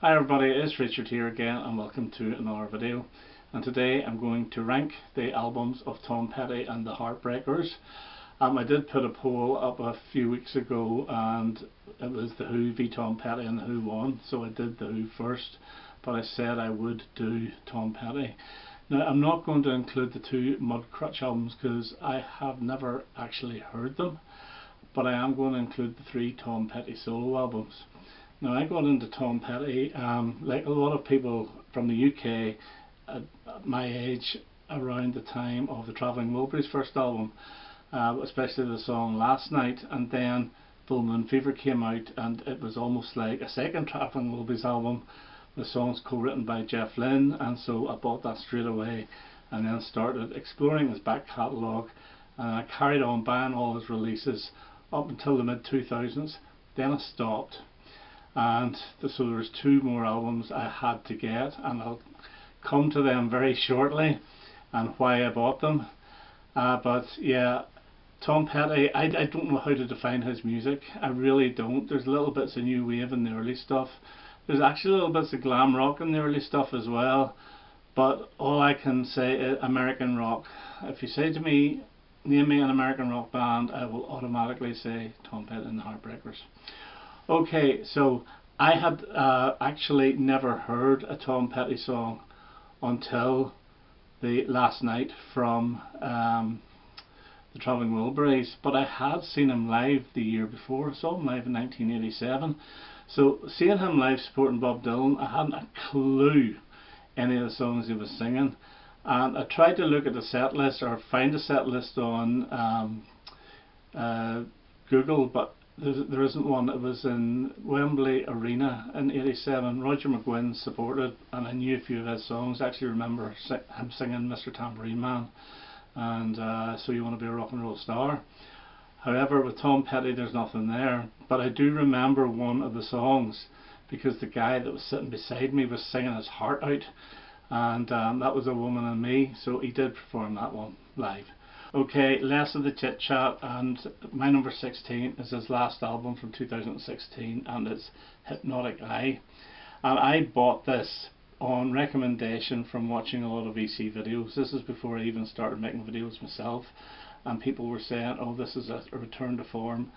Hi everybody, it's Richard here again and welcome to another video. And today I'm going to rank the albums of Tom Petty and the Heartbreakers. I did put a poll up a few weeks ago and it was The Who v Tom Petty and The Who won, so I did The Who first, but I said I would do Tom Petty. Now I'm not going to include the two Mudcrutch albums because I have never actually heard them, but I am going to include the three Tom Petty solo albums. Now I got into Tom Petty, like a lot of people from the UK at my age, around the time of the Travelling Wilburys first album, especially the song Last Night, and then Full Moon Fever came out and it was almost like a second Travelling Wilburys album. The song's co-written by Jeff Lynne, and so I bought that straight away and then started exploring his back catalogue, and I carried on buying all his releases up until the mid 2000s. Then I stopped. And so there was two more albums I had to get, and I'll come to them very shortly and why I bought them. But yeah, Tom Petty, I don't know how to define his music. I really don't. There's little bits of new wave in the early stuff. There's actually little bits of glam rock in the early stuff as well. But all I can say is American rock. If you say to me, name me an American rock band, I will automatically say Tom Petty and the Heartbreakers. Okay, so I had actually never heard a Tom Petty song until the Last Night from the Travelling Wilburys, but I had seen him live the year before. I saw him live in 1987. So seeing him live supporting Bob Dylan, I hadn't a clue any of the songs he was singing, and I tried to look at the set list or find a set list on Google, but there isn't one. It was in Wembley Arena in '87. Roger McGuinn supported, and I knew a few of his songs. I actually remember him singing Mr. Tambourine Man and So You Want to Be a Rock and Roll Star. However, with Tom Petty there's nothing there, but I do remember one of the songs because the guy that was sitting beside me was singing his heart out, and that was A Woman and Me, so he did perform that one live. Okay, less of the chit chat, and my number 16 is his last album from 2016, and it's Hypnotic Eye. And I bought this on recommendation from watching a lot of EC videos. This is before I even started making videos myself, and people were saying, oh, this is a return to form.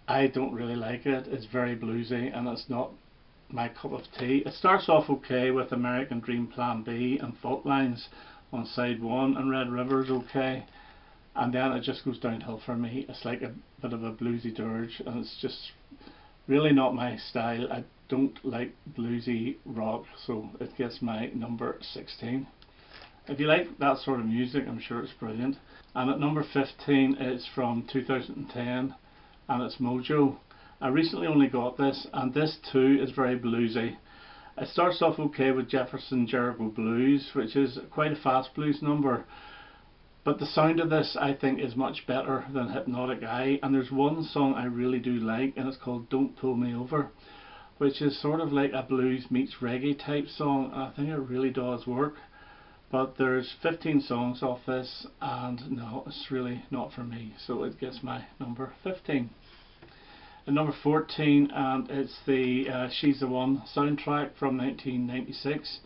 I don't really like it. It's very bluesy and it's not my cup of tea. It starts off okay with American Dream Plan B and Fault Lines on side 1, and Red River's okay. And then it just goes downhill for me. It's like a bit of a bluesy dirge, and it's just really not my style. I don't like bluesy rock, so it gets my number 16. If you like that sort of music, I'm sure it's brilliant. And at number 15 it's from 2010, and it's Mojo. I recently only got this, and this too is very bluesy. It starts off okay with Jefferson Jericho Blues, which is quite a fast blues number. But the sound of this I think is much better than Hypnotic Eye, and there's one song I really do like, and it's called Don't Pull Me Over, which is sort of like a blues meets reggae type song, and I think it really does work. But there's 15 songs off this, and no, it's really not for me, so it gets my number 15. At number 14, and it's the She's the One soundtrack from 1996.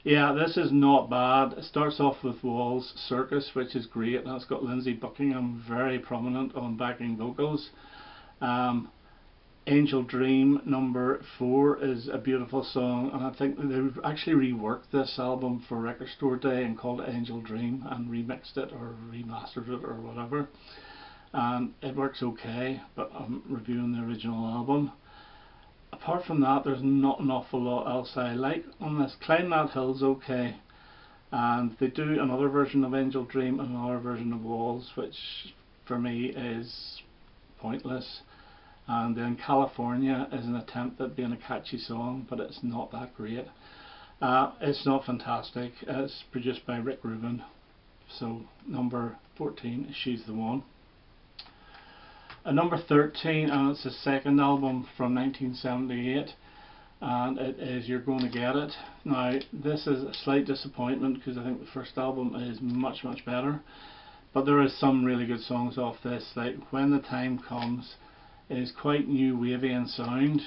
Yeah, this is not bad. It starts off with Wall's Circus, which is great, and it's got Lindsey Buckingham very prominent on backing vocals. Angel Dream number 4 is a beautiful song, and I think they've actually reworked this album for Record Store Day and called it Angel Dream and remixed it or remastered it or whatever, and it works okay, but I'm reviewing the original album. Apart from that, there's not an awful lot else I like on this. Climb That Hill's okay, and they do another version of Angel Dream and another version of Walls, which for me is pointless. And then California is an attempt at being a catchy song, but it's not that great. It's not fantastic. It's produced by Rick Rubin. So number 14, She's the One. At number 13, and it's his second album from 1978, and it is You're Gonna Get It. Now this is a slight disappointment because I think the first album is much better, but there is some really good songs off this, like When the Time Comes is quite new wavy in sound,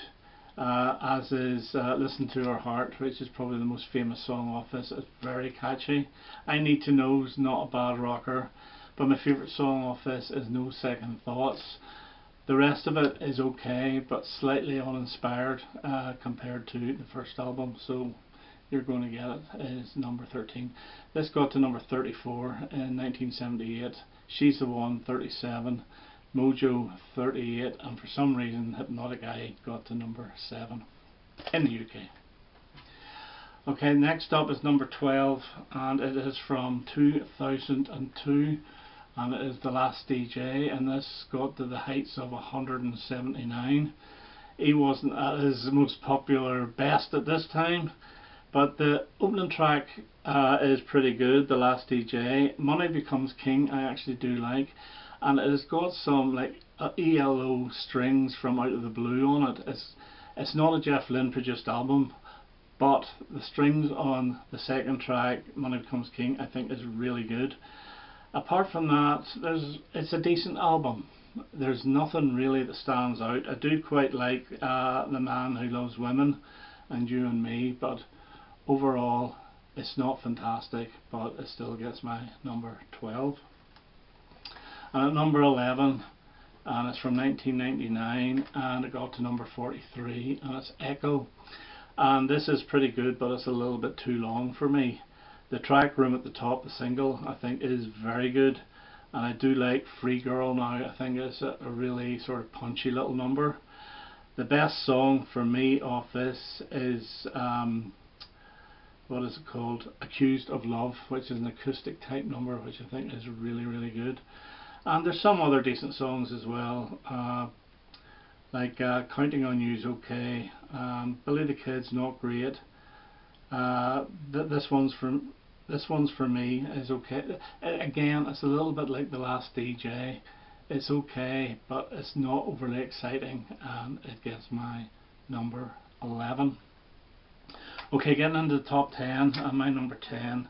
as is Listen to Her Heart, which is probably the most famous song off this. It's very catchy. I Need to Know is not a bad rocker, but my favourite song off this is No Second Thoughts. The rest of it is okay, but slightly uninspired compared to the first album, so You're Gonna Get It is number 13. This got to number 34 in 1978, She's the One 37, Mojo 38, and for some reason Hypnotic Eye got to number 7 in the UK. Okay, next up is number 12, and it is from 2002, and it is The Last DJ, and this got to the heights of 179. He wasn't at his most popular best at this time, but the opening track is pretty good, The Last DJ. Money Becomes King I actually do like, and it has got some like ELO strings from Out of the Blue on it. It's not a Jeff Lynne produced album, but the strings on the second track, Money Becomes King, I think is really good. Apart from that, it's a decent album. There's nothing really that stands out. I do quite like The Man Who Loves Women and You and Me, but overall it's not fantastic, but it still gets my number 12. And at number 11, and it's from 1999, and it got to number 43, and it's Echo. And this is pretty good, but it's a little bit too long for me. The track Room at the Top, the single, I think is very good, and I do like Free Girl now. I think it's a really sort of punchy little number. The best song for me off this is what is it called? Accused of Love, which is an acoustic type number, which I think is really, really good. And there's some other decent songs as well, like Counting on You's okay, Billy the Kid's not great. This one's for me is okay. Again, it's a little bit like The Last DJ. It's okay, but it's not overly exciting, and it gets my number 11. Okay, getting into the top 10, and my number 10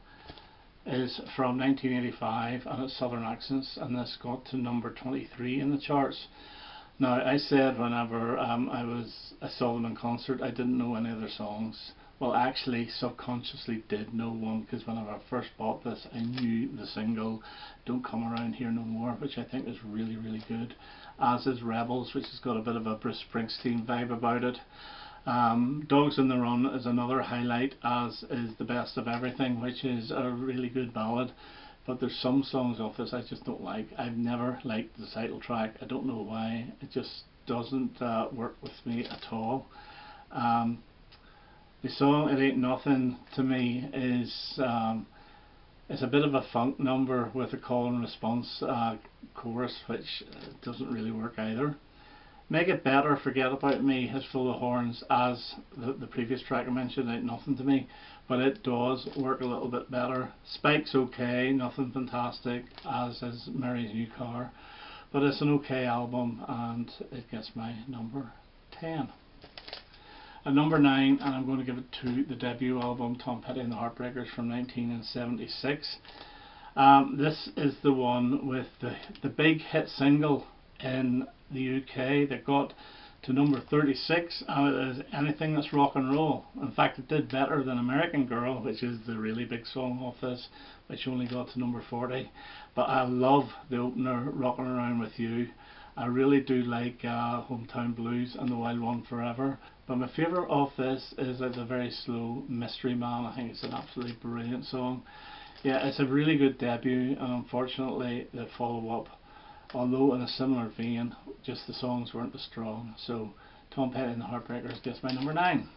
is from 1985, and it's Southern Accents, and this got to number 23 in the charts. Now, I said whenever I saw them in concert, I didn't know any of their songs. Well, actually, subconsciously did know one, because whenever I first bought this, I knew the single Don't Come Around Here No More, which I think is really, really good. As is Rebels, which has got a bit of a Bruce Springsteen vibe about it. Dogs on the Run is another highlight, as is The Best of Everything, which is a really good ballad. But there's some songs off this I just don't like. I've never liked the title track. I don't know why. It just doesn't work with me at all. The song It Ain't Nothing to me is it's a bit of a funk number with a call and response chorus, which doesn't really work either. Make It Better, Forget About Me is full of horns, as the previous track I mentioned, Ain't Nothing to Me, but it does work a little bit better. Spike's okay, nothing fantastic, as is Mary's New Car, but it's an okay album, and it gets my number 10. At number 9, and I'm going to give it to the debut album, Tom Petty and the Heartbreakers from 1976. This is the one with the big hit single in the UK that got to number 36, and it is Anything That's Rock and Roll. In fact, it did better than American Girl, which is the really big song off this, which only got to number 40. But I love the opener, Rockin' Around With You. I really do like Hometown Blues and The Wild One Forever. But my favourite of this is the very slow Mystery Man. I think it's an absolutely brilliant song. Yeah, it's a really good debut, and unfortunately the follow-up, although in a similar vein, just the songs weren't as strong. So Tom Petty and the Heartbreakers gets my number 9.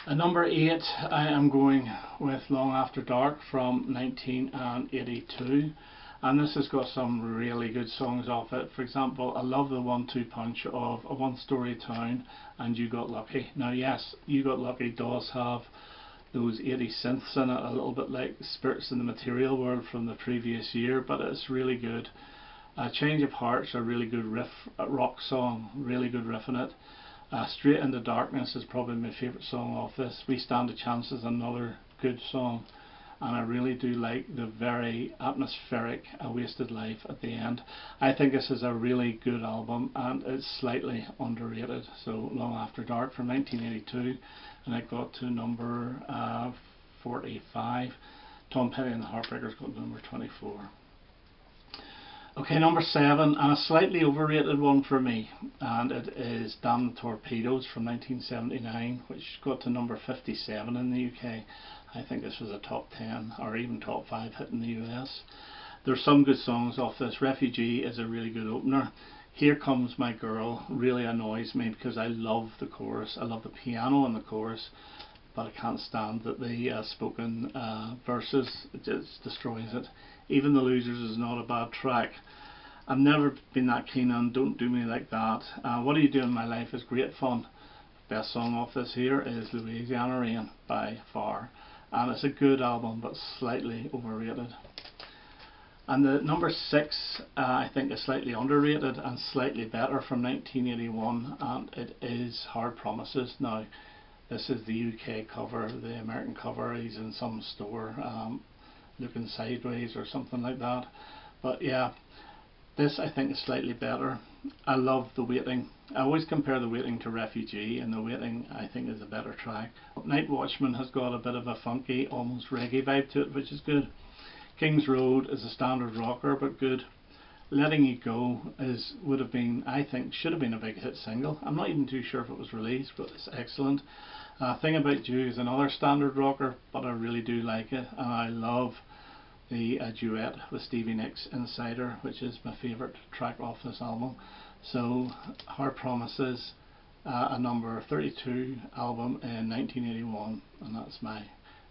At number 8, I am going with Long After Dark from 1982. And this has got some really good songs off it. For example, I love the 1-2 punch of A One Story Town and You Got Lucky. Now yes, You Got Lucky does have those 80s synths in it, a little bit like Spirits in the Material World from the previous year, but it's really good. Change of Heart's a really good riff, rock song, really good riff in it. Straight into Darkness is probably my favourite song off this. We Stand a Chance is another good song. and I really do like the very atmospheric A Wasted Life at the end. I think this is a really good album, and it's slightly underrated. So Long After Dark from 1982, and it got to number 45. Tom Petty and the Heartbreakers got to number 24. Okay, number 7, and a slightly overrated one for me, and it is Damn the Torpedoes from 1979, which got to number 57 in the UK. I think this was a top 10 or even top 5 hit in the US. There's some good songs off this. Refugee is a really good opener. Here Comes My Girl really annoys me because I love the chorus. I love the piano in the chorus, but I can't stand that the spoken verses. It just destroys it. Even The Losers is not a bad track. I've never been that keen on Don't Do Me Like That. What Do You Do in My Life is great fun. Best song off this here is Louisiana Rain by far, and it's a good album but slightly overrated. And the number 6 I think is slightly underrated and slightly better, from 1981, and it is Hard Promises. Now this is the UK cover. The American cover is in some store looking sideways or something like that, but yeah, this I think is slightly better. I love The Waiting. I always compare The Waiting to Refugee, and The Waiting I think is a better track. Night Watchman has got a bit of a funky, almost reggae vibe to it, which is good. King's Road is a standard rocker but good. Letting You Go would have been, I think, should have been a big hit single. I'm not even too sure if it was released, but it's excellent. Thing About You is another standard rocker, but I really do like it, and I love the duet with Stevie Nicks, Insider, which is my favourite track off this album. So Hard Promises, a number 32 album in 1981, and that's my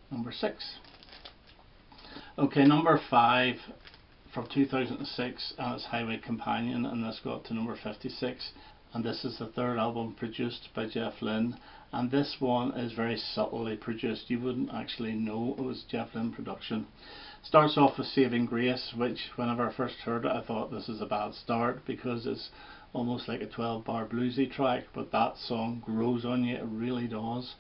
number 6. Okay, number 5 from 2006, and it's Highway Companion, and this got to number 56. And this is the third album produced by Jeff Lynne, and this one is very subtly produced. You wouldn't actually know it was Jeff Lynne production. Starts off with Saving Grace, which whenever I first heard it I thought this is a bad start because it's almost like a 12-bar bluesy track, but that song grows on you, it really does.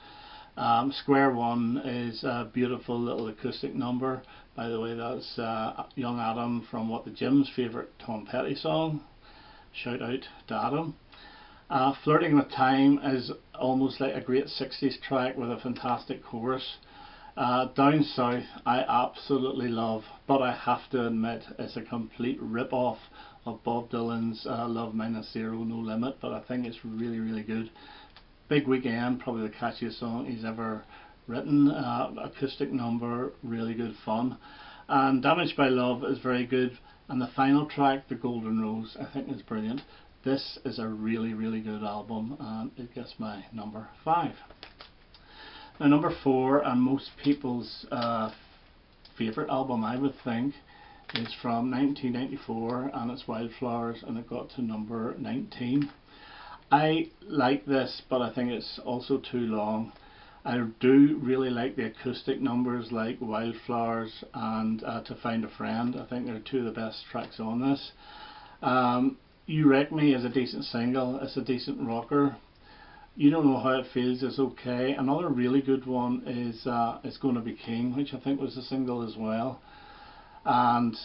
Square One is a beautiful little acoustic number. By the way, that's Young Adam from What the Jim's favourite Tom Petty song. Shout out to Adam. Flirting with Time is almost like a great 60s track with a fantastic chorus. Down South I absolutely love, but I have to admit it's a complete rip-off of Bob Dylan's Love Minus Zero No Limit, but I think it's really, really good. Big Weekend, probably the catchiest song he's ever written. Acoustic number, really good fun. And Damaged by Love is very good, and the final track, The Golden Rose, I think is brilliant. This is a really, really good album, and it gets my number 5. Now number 4, and most people's favourite album I would think, is from 1994, and it's Wildflowers, and it got to number 19. I like this, but I think it's also too long. I do really like the acoustic numbers like Wildflowers and To Find a Friend. I think they're two of the best tracks on this. You Wreck Me is a decent single, it's a decent rocker. You Don't Know How It Feels is okay. Another really good one is It's Gonna Be King, which I think was a single as well. And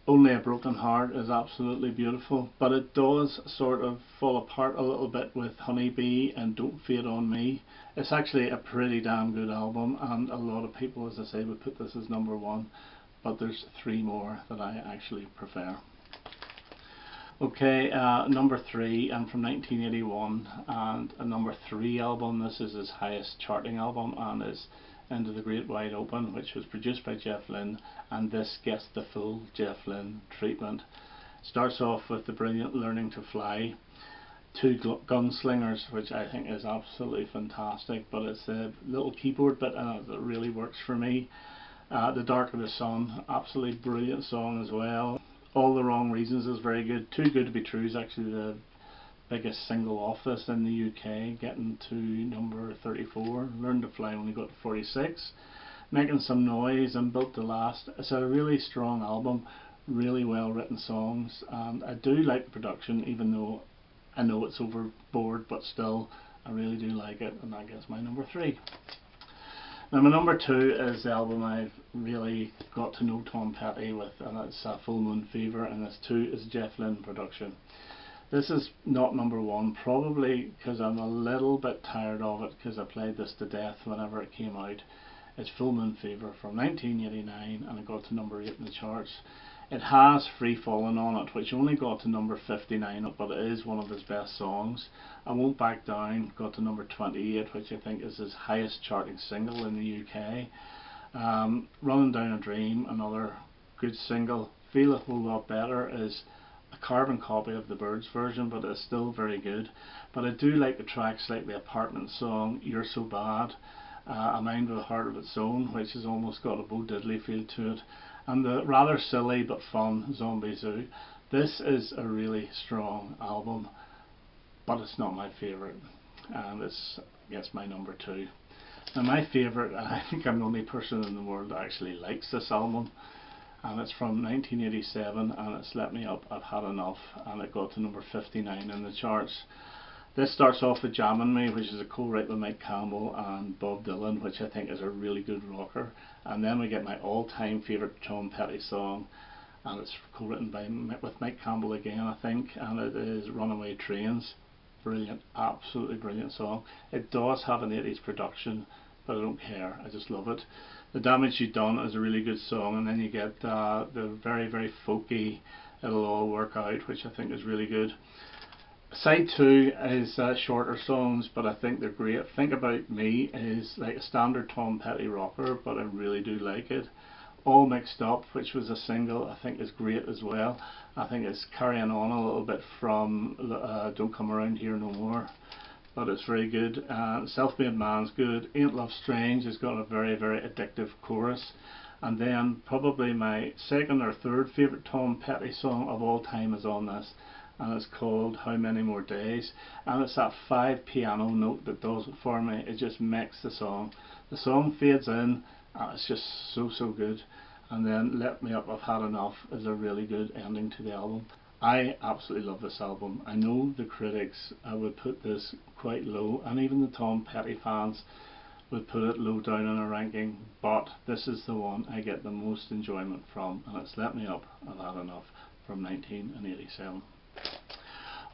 Only a Broken Heart is absolutely beautiful, but it does sort of fall apart a little bit with Honeybee and Don't Fade on Me. It's actually a pretty damn good album, and a lot of people, as I say, would put this as number 1, but there's 3 more that I actually prefer. Okay, number 3, and from 1981, and a number 3 album. This is his highest charting album, and is Into the Great Wide Open, which was produced by Jeff Lynne, and this gets the full Jeff Lynne treatment. Starts off with the brilliant Learning to Fly, Two Gunslingers, which I think is absolutely fantastic, but it's a little keyboard bit in it that really works for me. The Dark of the Sun, absolutely brilliant song as well. All the Wrong Reasons is very good. Too Good to Be True is actually the biggest single off this in the UK, getting to number 34. Learn to Fly only got to 46. Making Some Noise and Built to Last. It's a really strong album, really well written songs, and I do like the production, even though I know it's overboard, but still I really do like it, and that gets my number 3. Now my number 2 is the album I've really got to know Tom Petty with, and it's Full Moon Fever, and this 2 is Jeff Lynne production. This is not number 1, probably because I'm a little bit tired of it, because I played this to death whenever it came out. It's Full Moon Fever from 1989, and it got to number 8 in the charts. It has Free Fallin' on it, which only got to number 59, but it is one of his best songs. I Won't Back Down got to number 28, which I think is his highest charting single in the UK. Running Down a Dream, another good single. Feel a Whole Lot Better is a carbon copy of the Byrds version, but it's still very good. But I do like the tracks like the Apartment song, You're So Bad, A Mind with a Heart of Its Own, which has almost got a Bo Diddley feel to it, and the rather silly but fun Zombie Zoo. This is a really strong album, but it's not my favourite, and it's my number 2. Now my favourite, and I think I'm the only person in the world that actually likes this album, and it's from 1987, and it's Let Me Up, I've Had Enough, and it got to number 59 in the charts. This starts off with Jammin' Me, which is a co-write with Mike Campbell and Bob Dylan, which I think is a really good rocker. And then we get my all-time favourite Tom Petty song, and it's co-written with Mike Campbell again, I think, and it is Runaway Trains. Brilliant, absolutely brilliant song. It does have an 80s production, but I don't care, I just love it. The Damage You Done is a really good song, and then you get the very, very folky It'll All Work Out, which I think is really good. Side 2 is shorter songs, but I think they're great. Think About Me is like a standard Tom Petty rocker, but I really do like it. All Mixed Up, which was a single, I think is great as well. I think it's carrying on a little bit from Don't Come Around Here No More, but it's very good. Self-Made Man's good. Ain't Love Strange has got a very, very addictive chorus. And then probably my second or third favourite Tom Petty song of all time is on this, and it's called How Many More Days, and it's that 5 piano note that does it for me. It just makes the song fades in, and it's just so good. And then Let Me Up, I've Had Enough is a really good ending to the album. I absolutely love this album. I know the critics would put this quite low, and even the Tom Petty fans would put it low down in a ranking, but this is the one I get the most enjoyment from, and it's Let Me Up, I've Had Enough from 1987.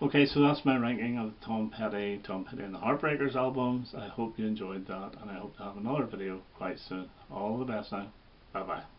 Okay, so that's my ranking of the Tom Petty and the Heartbreakers albums. I hope you enjoyed that, and I hope to have another video quite soon. All the best now. Bye bye.